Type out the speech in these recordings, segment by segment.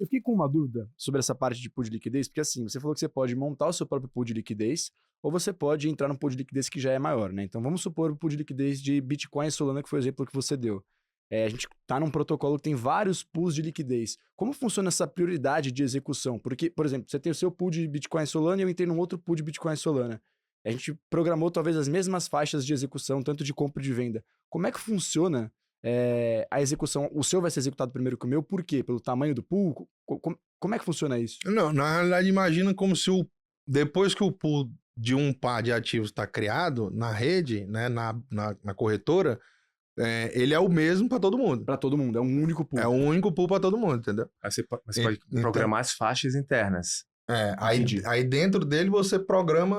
Eu fiquei com uma dúvida sobre essa parte de pool de liquidez, porque assim, você falou que você pode montar o seu próprio pool de liquidez, ou você pode entrar num pool de liquidez que já é maior, né? Então vamos supor o pool de liquidez de Bitcoin e Solana, que foi o exemplo que você deu. A gente está num protocolo que tem vários pools de liquidez. Como funciona essa prioridade de execução? Porque, por exemplo, você tem o seu pool de Bitcoin e Solana e eu entrei num outro pool de Bitcoin e Solana. A gente programou talvez as mesmas faixas de execução, tanto de compra e de venda. Como é que funciona a execução? O seu vai ser executado primeiro que o meu, por quê? Pelo tamanho do pool? Como é que funciona isso? Não, na realidade, imagina como se depois que o pool de um par de ativos está criado na rede, né, na corretora, ele é o mesmo para todo mundo. Para todo mundo, é um único pool. É um único pool para todo mundo, entendeu? Aí você pode programar as faixas internas. Aí dentro dele você programa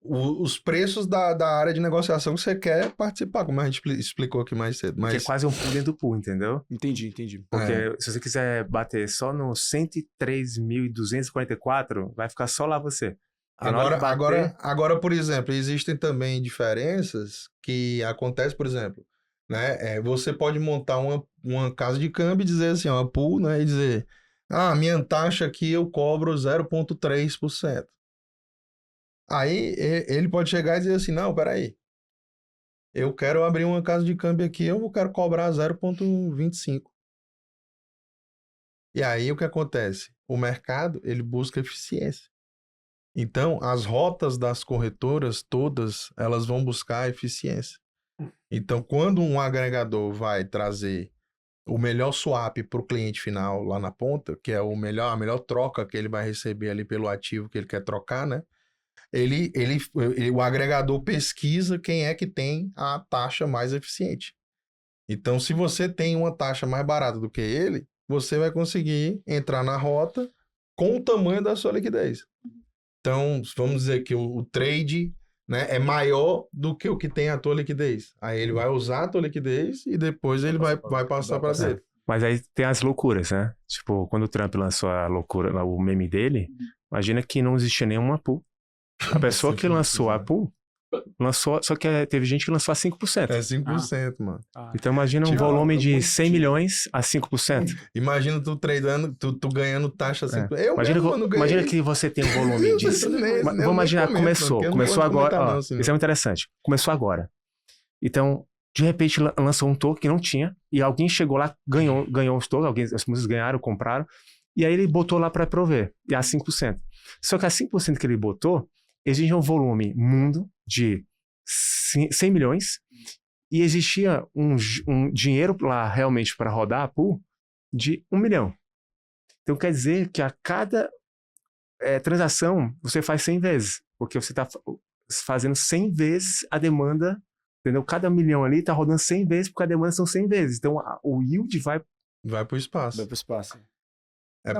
os preços da área de negociação que você quer participar, como a gente explicou aqui mais cedo. Que é quase um pool dentro do pool, entendeu? Entendi. Porque se você quiser bater só no 103.244, vai ficar só lá você. Agora, por exemplo, existem também diferenças que acontecem, por exemplo, né? Você pode montar uma casa de câmbio e dizer assim, uma pool, né? E dizer, minha taxa aqui eu cobro 0,3%. Aí ele pode chegar e dizer assim, não, peraí, eu quero abrir uma casa de câmbio aqui, eu quero cobrar 0,25. E aí o que acontece? O mercado, ele busca eficiência. Então, as rotas das corretoras todas, elas vão buscar eficiência. Então, quando um agregador vai trazer o melhor swap para o cliente final lá na ponta, que é a melhor troca que ele vai receber ali pelo ativo que ele quer trocar, né? O agregador pesquisa quem é que tem a taxa mais eficiente. Então, se você tem uma taxa mais barata do que ele, você vai conseguir entrar na rota com o tamanho da sua liquidez. Então, vamos dizer que o trade, né, é maior do que o que tem a tua liquidez. Aí ele vai usar a tua liquidez e depois ele vai passar para dentro. Mas aí tem as loucuras, né? Tipo, quando o Trump lançou a loucura, o meme dele, imagina que não existia nenhuma pool. A pessoa que lançou a pool, só que teve gente que lançou a 5%. É 5%, mano. Então imagina um volume de 100 milhões a 5%. Imagina tu tradando, tu ganhando taxa 5%. Imagina que você tem um volume de... Vamos imaginar, começou agora. Isso é muito interessante. Começou agora. Então, de repente lançou um token que não tinha, e alguém chegou lá, ganhou os tokens, as pessoas ganharam, compraram, e aí ele botou lá para prover, e a 5%. Só que a 5% que ele botou, exige um volume mundo de 100 milhões e existia um dinheiro lá realmente para rodar a pool de 1 milhão. Então quer dizer que a cada transação você faz 100 vezes, porque você está fazendo 100 vezes a demanda, entendeu? Cada milhão ali está rodando 100 vezes porque a demanda são 100 vezes. Então o yield vai para o espaço. Vai para o espaço.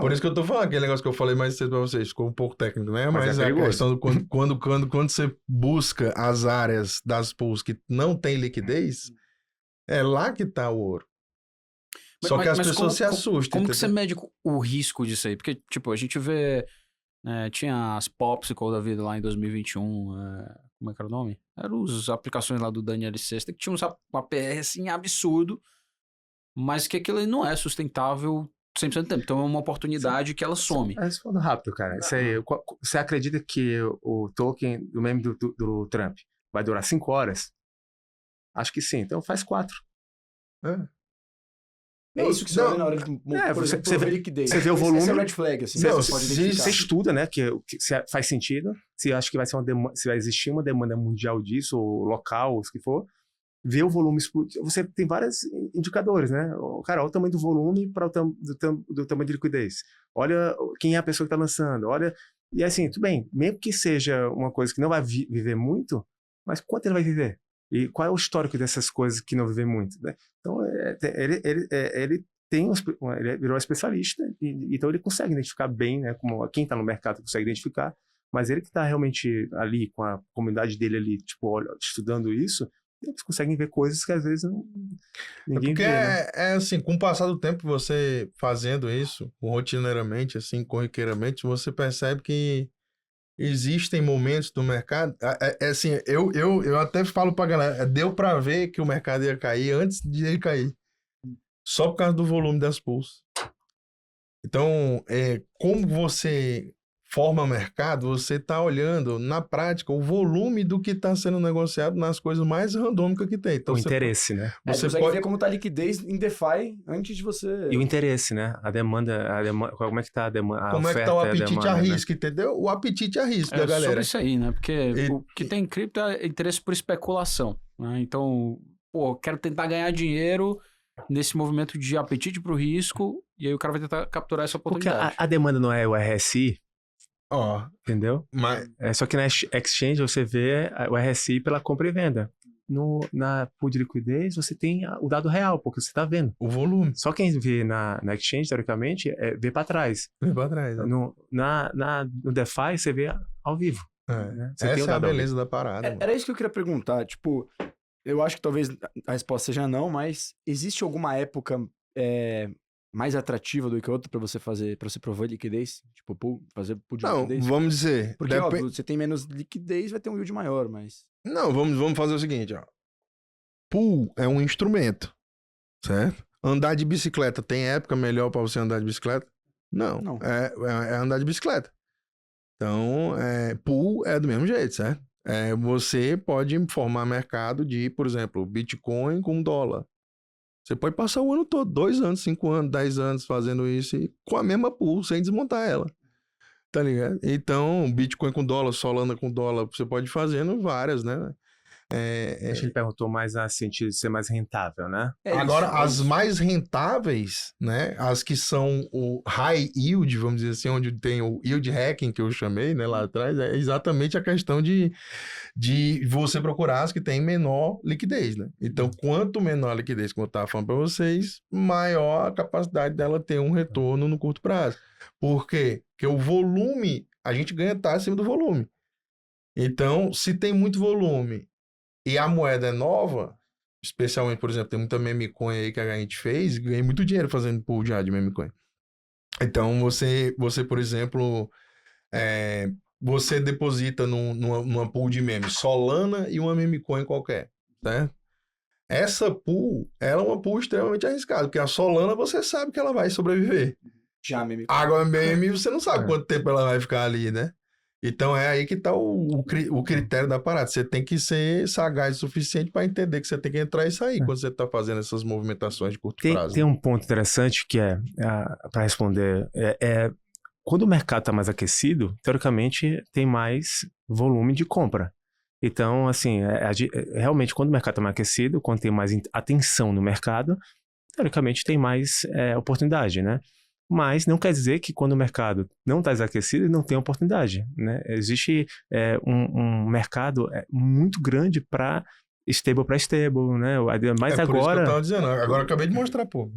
Por isso que eu tô falando, aquele negócio que eu falei mais cedo pra vocês, ficou um pouco técnico, né? Mas a questão do quando você busca as áreas das pools que não tem liquidez, é lá que tá o ouro. Só que as pessoas se assustam. Como que você mede o risco disso aí? Porque, tipo, a gente vê... tinha as Popsicle da vida lá em 2021, como é que era o nome? Eram as aplicações lá do Daniel Sexta, que tinham uma PR, assim, absurdo, mas que aquilo não é sustentável 100% do tempo. Então é uma oportunidade que ela some. Responda rápido, cara. Você acredita que o token do meme do Trump vai durar 5 horas? Acho que sim. Então faz 4. É isso que você olha na hora de você vê liquidez. Você vê o volume. Esse é red flag, assim. Você estuda, né? Se faz sentido. Se acha que vai ser se vai existir uma demanda mundial disso, ou local, ou o que for. Vê o volume explodir. Você tem vários indicadores, né? Cara, olha o tamanho do volume para do tamanho de liquidez. Olha quem é a pessoa que está lançando. Olha. E assim, tudo bem. Mesmo que seja uma coisa que não vai viver muito, mas quanto ele vai viver? E qual é o histórico dessas coisas que não vivem muito, né? Então, ele virou especialista, então ele consegue identificar bem, né? Como quem está no mercado consegue identificar, mas ele que está realmente ali com a comunidade dele ali, tipo, estudando isso, eles conseguem ver coisas que às vezes ninguém vê, né? Assim, com o passar do tempo, você fazendo isso rotineiramente, assim, corriqueiramente, você percebe que existem momentos do mercado, assim, eu até falo pra galera, deu pra ver que o mercado ia cair antes de ele cair. Só por causa do volume das pools. Então, como você forma mercado, você está olhando, na prática, o volume do que está sendo negociado nas coisas mais randômicas que tem. Então, o interesse, né? Você pode ver como está a liquidez em DeFi antes de você... E o interesse, né? A demanda, como é que está a demanda, como é que está o apetite a risco, entendeu? O apetite a risco da galera. Sobre isso aí, né? Porque o que tem em cripto é interesse por especulação, né? Então, quero tentar ganhar dinheiro nesse movimento de apetite para o risco, e aí o cara vai tentar capturar essa oportunidade. Porque a demanda não é o RSI, entendeu? Mas... só que na exchange você vê o RSI pela compra e venda. Na pool de liquidez você tem o dado real, porque você está vendo. O volume. Só quem vê na exchange, teoricamente, vê para trás. Vê para trás. Né? No DeFi você vê ao vivo. Né? Essa é a beleza da parada. Era isso que eu queria perguntar. Tipo, eu acho que talvez a resposta seja não, mas existe alguma época mais atrativa do que outra para você prover liquidez? Tipo, fazer pool de liquidez? Não, vamos dizer... Porque, óbvio, você tem menos liquidez, vai ter um yield maior, mas... Não, vamos fazer o seguinte, ó. Pool é um instrumento, certo? Andar de bicicleta, tem época melhor para você andar de bicicleta? Não. É andar de bicicleta. Então, pool é do mesmo jeito, certo? Você pode formar mercado de, por exemplo, Bitcoin com dólar. Você pode passar o ano todo, 2 anos, 5 anos, 10 anos fazendo isso e com a mesma pool, sem desmontar ela. Tá ligado? Então, Bitcoin com dólar, Solana com dólar, você pode ir fazendo várias, né? Acho que ele perguntou mais no sentido de ser mais rentável, né? Agora, as mais rentáveis, né? As que são o high yield, vamos dizer assim, onde tem o yield hacking que eu chamei, né? Lá atrás, é exatamente a questão de você procurar as que têm menor liquidez, né? Então, quanto menor a liquidez, como eu estava falando para vocês, maior a capacidade dela ter um retorno no curto prazo. Por quê? Porque o volume, a gente ganha taxa acima do volume. Então, se tem muito volume e a moeda é nova, especialmente, por exemplo, tem muita meme coin aí que a gente fez, ganhei muito dinheiro fazendo pool de meme coin. Então, você por exemplo, você deposita numa pool de meme Solana e uma meme coin qualquer, certo? Essa pool, ela é uma pool extremamente arriscada, porque a Solana você sabe que ela vai sobreviver. Já meme. Agora meme, você não sabe quanto tempo ela vai ficar ali, né? Então é aí que tá o critério da parada. Você tem que ser sagaz o suficiente para entender que você tem que entrar e sair quando você tá fazendo essas movimentações de curto prazo. Tem um ponto interessante que para responder, quando o mercado está mais aquecido, teoricamente tem mais volume de compra. Então, assim, realmente quando o mercado está mais aquecido, quando tem mais atenção no mercado, teoricamente tem mais oportunidade, né? Mas não quer dizer que quando o mercado não está desaquecido, não tem oportunidade, né? Existe um mercado muito grande para stable, né? Mas por agora... isso que eu estava dizendo. Agora eu acabei de mostrar, pô.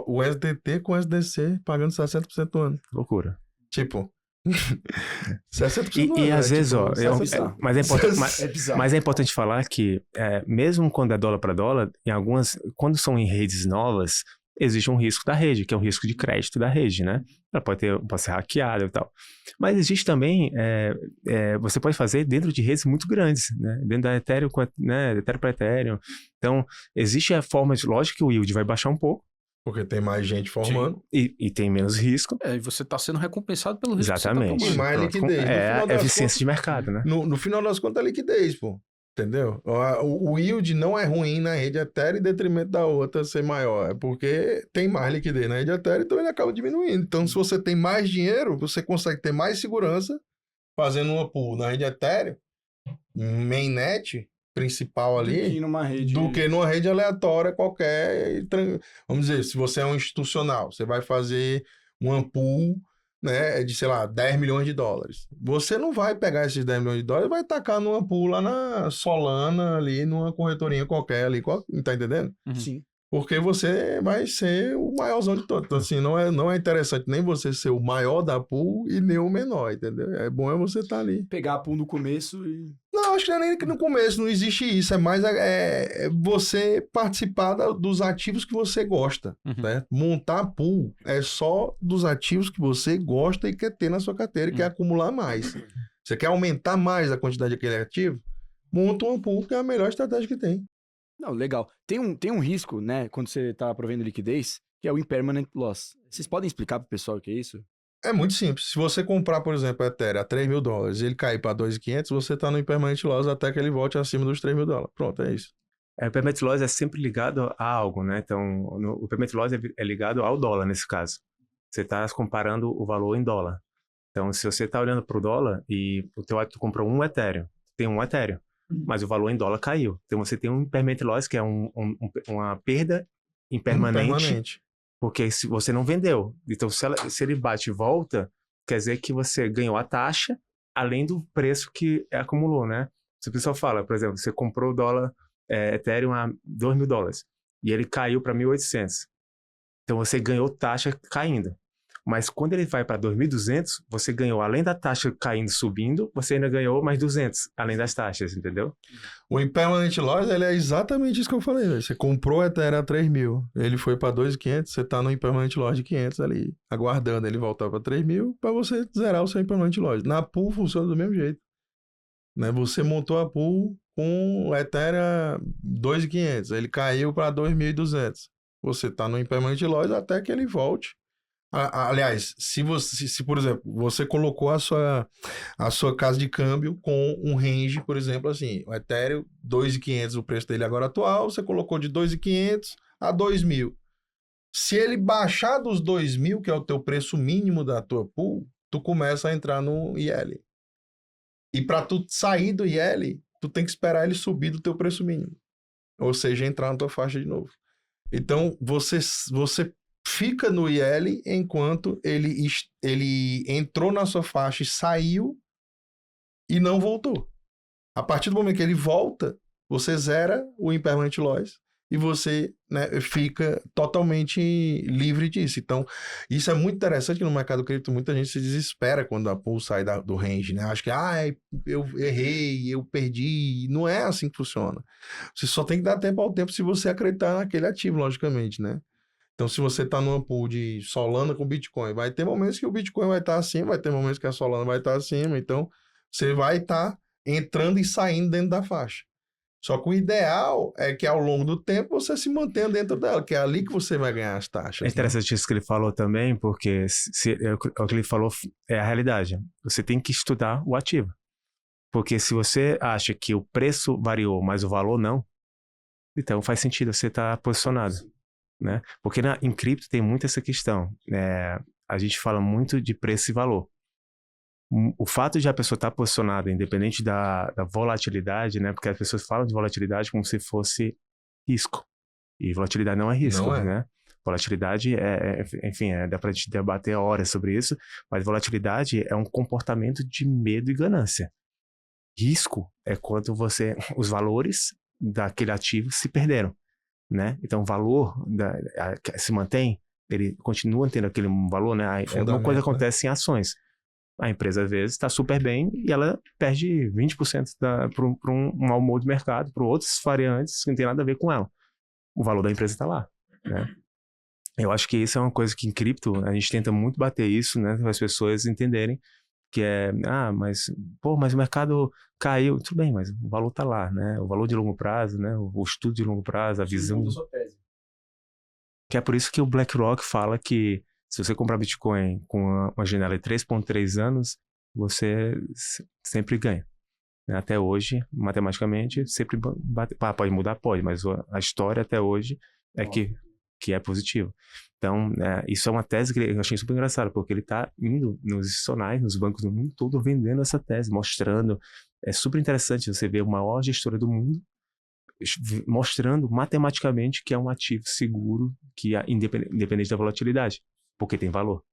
O SDT com o SDC pagando 60% do ano. Loucura. Tipo... 60% do ano. E às vezes, tipo, mas é importante falar que mesmo quando é dólar para dólar, quando são em redes novas, existe um risco da rede, que é o risco de crédito da rede, né? Ela pode ser hackeada e tal. Mas existe também, você pode fazer dentro de redes muito grandes, né? Dentro da Ethereum, né? Ethereum para Ethereum. Então, existe a forma de, lógico que o yield vai baixar um pouco. Porque tem mais gente formando. E tem menos risco. E você está sendo recompensado pelo risco. Exatamente. Que você tá mais liquidez. A eficiência de mercado, né? No final das contas, é liquidez, pô. Entendeu? O yield não é ruim na rede Ethereum em detrimento da outra ser maior. É porque tem mais liquidez na rede Ethereum, então ele acaba diminuindo. Então, se você tem mais dinheiro, você consegue ter mais segurança fazendo uma pool na rede Ethereum, mainnet principal ali, do que numa rede aleatória qualquer. Vamos dizer, se você é um institucional, você vai fazer uma pool, né, de, sei lá, 10 milhões de dólares. Você não vai pegar esses 10 milhões de dólares e vai tacar numa pool lá na Solana, ali, numa corretorinha qualquer ali, tá entendendo? Sim. Porque você vai ser o maiorzão de todos. Então, assim, não é interessante nem você ser o maior da pool e nem o menor, entendeu? É bom você estar ali. Pegar a pool no começo e... Não, acho que não é nem que no começo, não existe isso. É mais você participar dos ativos que você gosta, né? Montar pool é só dos ativos que você gosta e quer ter na sua carteira e quer acumular mais. Você quer aumentar mais a quantidade daquele ativo? Monta uma pool, que é a melhor estratégia que tem. Não, legal. Tem um risco, né, quando você está provendo liquidez, que é o impermanent loss. Vocês podem explicar para o pessoal o que é isso? É muito simples. Se você comprar, por exemplo, Ethereum a $3.000 e ele cair para 2.500, você está no impermanent loss até que ele volte acima dos $3.000. Pronto, é isso. O impermanent loss é sempre ligado a algo, né? Então, o impermanent loss é ligado ao dólar, nesse caso. Você está comparando o valor em dólar. Então, se você está olhando para o dólar e tu comprou um Ethereum, tem um Ethereum, mas o valor em dólar caiu. Então, você tem um impermanent loss, que é uma perda impermanente. Porque se você não vendeu. Então, se ele bate e volta, quer dizer que você ganhou a taxa, além do preço que acumulou, né? Se o pessoal fala, por exemplo, você comprou o dólar Ethereum a $2.000 e ele caiu para 1.800. Então, você ganhou taxa caindo. Mas quando ele vai para 2.200, você ganhou, além da taxa caindo, subindo, você ainda ganhou mais 200, além das taxas, entendeu? O impermanent loss, ele é exatamente isso que eu falei, velho. Você comprou o Ethereum a 3.000, ele foi para 2.500, você tá no impermanent loss de 500 ali, aguardando ele voltar para 3.000 para você zerar o seu impermanent loss. Na pool funciona do mesmo jeito. Né? Você montou a pool com o Ethereum 2.500, ele caiu para 2.200. Você tá no impermanent loss até que ele volte. Aliás, se por exemplo, você colocou a sua casa de câmbio com um range, por exemplo, assim, o Ethereum 2.500, o preço dele agora atual, você colocou de 2.500 a 2.000. Se ele baixar dos 2.000, que é o teu preço mínimo da tua pool, tu começa a entrar no IL. E para tu sair do IL, tu tem que esperar ele subir do teu preço mínimo. Ou seja, entrar na tua faixa de novo. Então, você fica no IL enquanto ele entrou na sua faixa e saiu e não voltou. A partir do momento que ele volta, você zera o impermanent loss e você, né, fica totalmente livre disso. Então, isso é muito interessante que no mercado cripto muita gente se desespera quando a pool sai do range, né? Acho que, eu errei, eu perdi. Não é assim que funciona. Você só tem que dar tempo ao tempo se você acreditar naquele ativo, logicamente, né? Então, se você está numa pool de Solana com Bitcoin, vai ter momentos que o Bitcoin vai estar acima, vai ter momentos que a Solana vai estar acima. Então, você vai estar entrando e saindo dentro da faixa. Só que o ideal é que ao longo do tempo você se mantenha dentro dela, que é ali que você vai ganhar as taxas. É interessante, né? Isso que ele falou também, porque o que ele falou é a realidade. Você tem que estudar o ativo. Porque se você acha que o preço variou, mas o valor não, então faz sentido você estar posicionado. Né? Porque em cripto tem muito essa questão. A gente fala muito de preço e valor. O fato de a pessoa estar posicionada, independente da volatilidade, né? Porque as pessoas falam de volatilidade como se fosse risco. E volatilidade não é risco, não é. Né? Volatilidade enfim, dá pra gente debater horas sobre isso, mas volatilidade é um comportamento de medo e ganância. Risco é quando os valores daquele ativo se perderam. Né? Então o valor se mantém, ele continua tendo aquele valor, né? Alguma coisa acontece em ações. A empresa às vezes está super bem e ela perde 20% para um mau humor de mercado, para outros variantes que não tem nada a ver com ela. O valor da empresa está lá, né? Eu acho que isso é uma coisa que em cripto a gente tenta muito bater isso, né? Para as pessoas entenderem que mas o mercado caiu, tudo bem, mas o valor tá lá, né? O valor de longo prazo, né? O estudo de longo prazo, a visão. Que é por isso que o BlackRock fala que se você comprar Bitcoin com uma janela de 3,3 anos, você sempre ganha. Até hoje, matematicamente, sempre pode mudar, pode, mas a história até hoje é que é positivo. Então, isso é uma tese que eu achei super engraçado, porque ele está indo nos institucionais, nos bancos do mundo todo, vendendo essa tese, mostrando. É super interessante você ver a maior gestora do mundo mostrando matematicamente que é um ativo seguro, que é independente da volatilidade, porque tem valor.